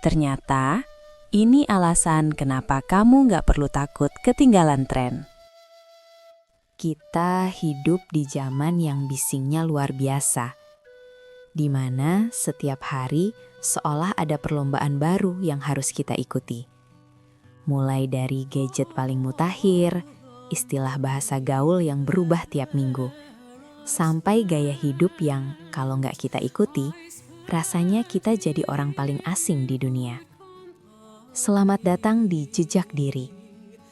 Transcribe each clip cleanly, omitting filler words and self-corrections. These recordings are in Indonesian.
Ternyata, ini alasan kenapa kamu nggak perlu takut ketinggalan tren. Kita hidup di zaman yang bisingnya luar biasa, di mana setiap hari seolah ada perlombaan baru yang harus kita ikuti. Mulai dari gadget paling mutakhir, istilah bahasa gaul yang berubah tiap minggu, sampai gaya hidup yang kalau nggak kita ikuti, rasanya kita jadi orang paling asing di dunia. Selamat datang di Jejak Diri,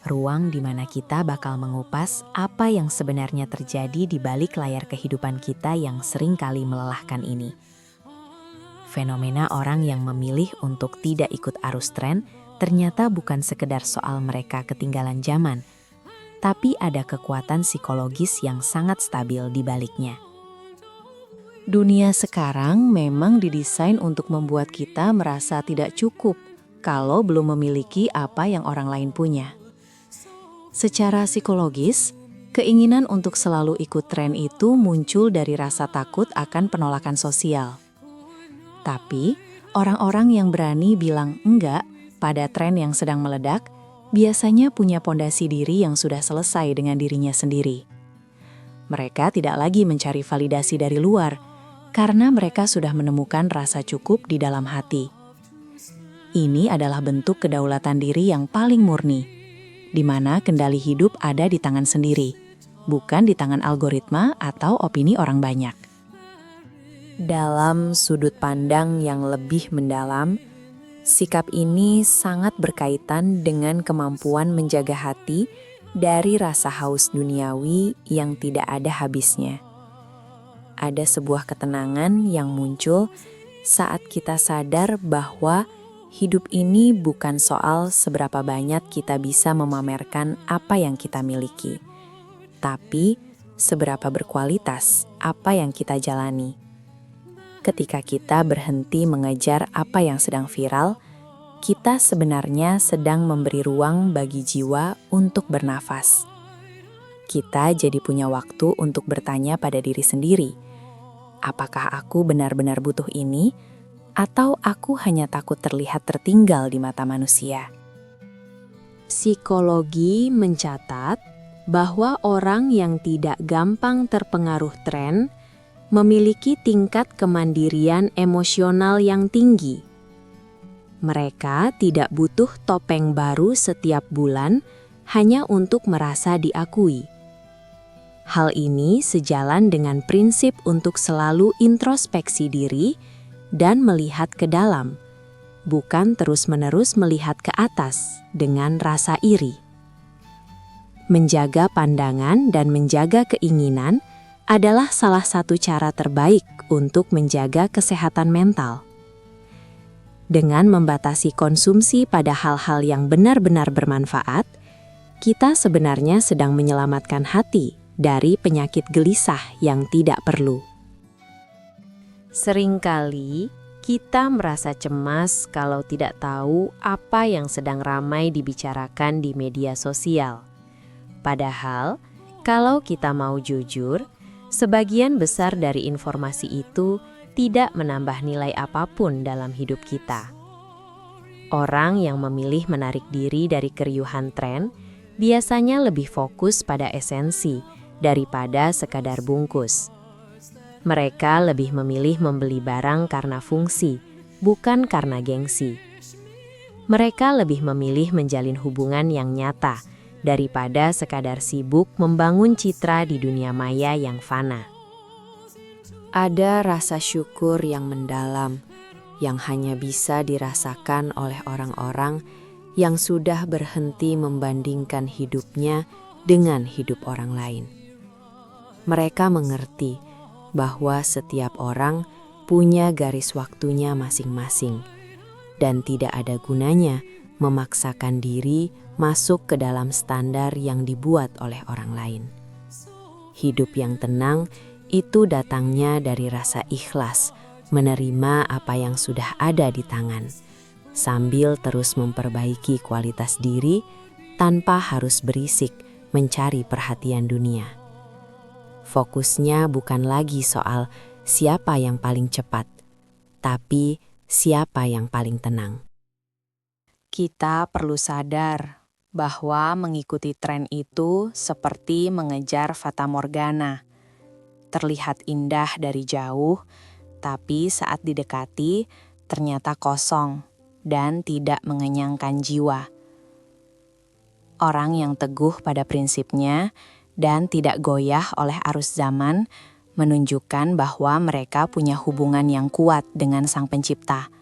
ruang di mana kita bakal mengupas apa yang sebenarnya terjadi di balik layar kehidupan kita yang seringkali melelahkan ini. Fenomena orang yang memilih untuk tidak ikut arus tren ternyata bukan sekedar soal mereka ketinggalan zaman, tapi ada kekuatan psikologis yang sangat stabil di baliknya. Dunia sekarang memang didesain untuk membuat kita merasa tidak cukup kalau belum memiliki apa yang orang lain punya. Secara psikologis, keinginan untuk selalu ikut tren itu muncul dari rasa takut akan penolakan sosial. Tapi, orang-orang yang berani bilang enggak pada tren yang sedang meledak, biasanya punya pondasi diri yang sudah selesai dengan dirinya sendiri. Mereka tidak lagi mencari validasi dari luar, karena mereka sudah menemukan rasa cukup di dalam hati. Ini adalah bentuk kedaulatan diri yang paling murni, di mana kendali hidup ada di tangan sendiri, bukan di tangan algoritma atau opini orang banyak. Dalam sudut pandang yang lebih mendalam, sikap ini sangat berkaitan dengan kemampuan menjaga hati dari rasa haus duniawi yang tidak ada habisnya. Ada sebuah ketenangan yang muncul saat kita sadar bahwa hidup ini bukan soal seberapa banyak kita bisa memamerkan apa yang kita miliki, tapi seberapa berkualitas apa yang kita jalani. Ketika kita berhenti mengejar apa yang sedang viral, kita sebenarnya sedang memberi ruang bagi jiwa untuk bernafas. Kita jadi punya waktu untuk bertanya pada diri sendiri, apakah aku benar-benar butuh ini? Atau aku hanya takut terlihat tertinggal di mata manusia? Psikologi mencatat bahwa orang yang tidak gampang terpengaruh tren memiliki tingkat kemandirian emosional yang tinggi. Mereka tidak butuh topeng baru setiap bulan hanya untuk merasa diakui. Hal ini sejalan dengan prinsip untuk selalu introspeksi diri dan melihat ke dalam, bukan terus-menerus melihat ke atas dengan rasa iri. Menjaga pandangan dan menjaga keinginan adalah salah satu cara terbaik untuk menjaga kesehatan mental. Dengan membatasi konsumsi pada hal-hal yang benar-benar bermanfaat, kita sebenarnya sedang menyelamatkan hati dari penyakit gelisah yang tidak perlu. Seringkali kita merasa cemas kalau tidak tahu apa yang sedang ramai dibicarakan di media sosial. Padahal, kalau kita mau jujur, sebagian besar dari informasi itu tidak menambah nilai apapun dalam hidup kita. Orang yang memilih menarik diri dari keriuhan tren biasanya lebih fokus pada esensi daripada sekadar bungkus. Mereka lebih memilih membeli barang karena fungsi, bukan karena gengsi. Mereka lebih memilih menjalin hubungan yang nyata daripada sekadar sibuk membangun citra di dunia maya yang fana. Ada rasa syukur yang mendalam, yang hanya bisa dirasakan oleh orang-orang yang sudah berhenti membandingkan hidupnya dengan hidup orang lain. Mereka mengerti bahwa setiap orang punya garis waktunya masing-masing, dan tidak ada gunanya memaksakan diri masuk ke dalam standar yang dibuat oleh orang lain. Hidup yang tenang itu datangnya dari rasa ikhlas menerima apa yang sudah ada di tangan, sambil terus memperbaiki kualitas diri tanpa harus berisik mencari perhatian dunia. Fokusnya bukan lagi soal siapa yang paling cepat, tapi siapa yang paling tenang. Kita perlu sadar bahwa mengikuti tren itu seperti mengejar fata morgana. Terlihat indah dari jauh, tapi saat didekati ternyata kosong dan tidak mengenyangkan jiwa. Orang yang teguh pada prinsipnya dan tidak goyah oleh arus zaman menunjukkan bahwa mereka punya hubungan yang kuat dengan Sang Pencipta.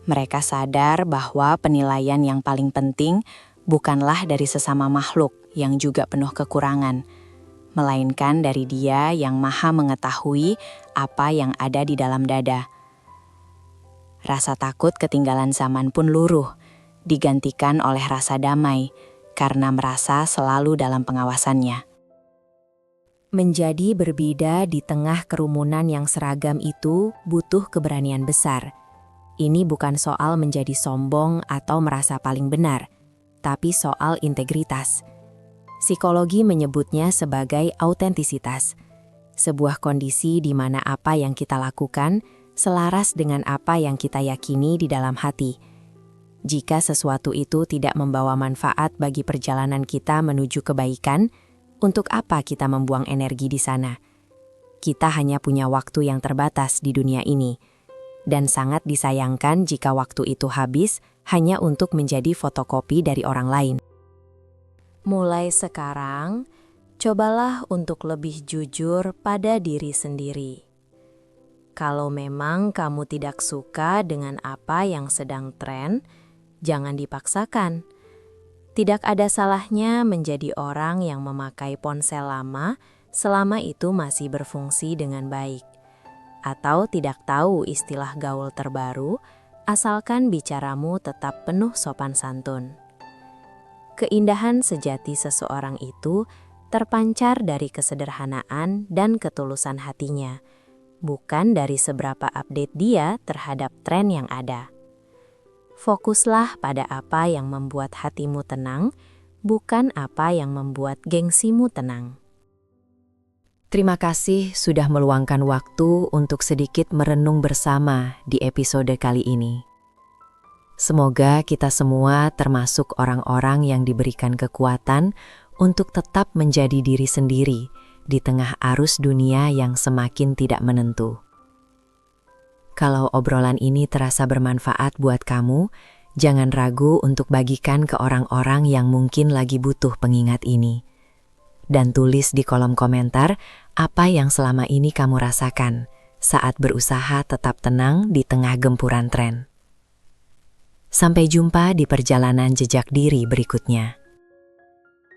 Mereka sadar bahwa penilaian yang paling penting bukanlah dari sesama makhluk yang juga penuh kekurangan, melainkan dari Dia yang Maha mengetahui apa yang ada di dalam dada. Rasa takut ketinggalan zaman pun luruh, digantikan oleh rasa damai, karena merasa selalu dalam pengawasannya. Menjadi berbeda di tengah kerumunan yang seragam itu butuh keberanian besar. Ini bukan soal menjadi sombong atau merasa paling benar, tapi soal integritas. Psikologi menyebutnya sebagai autentisitas, sebuah kondisi di mana apa yang kita lakukan selaras dengan apa yang kita yakini di dalam hati. Jika sesuatu itu tidak membawa manfaat bagi perjalanan kita menuju kebaikan, untuk apa kita membuang energi di sana? Kita hanya punya waktu yang terbatas di dunia ini, dan sangat disayangkan jika waktu itu habis hanya untuk menjadi fotokopi dari orang lain. Mulai sekarang, cobalah untuk lebih jujur pada diri sendiri. Kalau memang kamu tidak suka dengan apa yang sedang tren, jangan dipaksakan. Tidak ada salahnya menjadi orang yang memakai ponsel lama selama itu masih berfungsi dengan baik. Atau tidak tahu istilah gaul terbaru, asalkan bicaramu tetap penuh sopan santun. Keindahan sejati seseorang itu terpancar dari kesederhanaan dan ketulusan hatinya, bukan dari seberapa update dia terhadap tren yang ada. Fokuslah pada apa yang membuat hatimu tenang, bukan apa yang membuat gengsimu tenang. Terima kasih sudah meluangkan waktu untuk sedikit merenung bersama di episode kali ini. Semoga kita semua termasuk orang-orang yang diberikan kekuatan untuk tetap menjadi diri sendiri di tengah arus dunia yang semakin tidak menentu. Kalau obrolan ini terasa bermanfaat buat kamu, jangan ragu untuk bagikan ke orang-orang yang mungkin lagi butuh pengingat ini. Dan tulis di kolom komentar apa yang selama ini kamu rasakan saat berusaha tetap tenang di tengah gempuran tren. Sampai jumpa di perjalanan jejak diri berikutnya.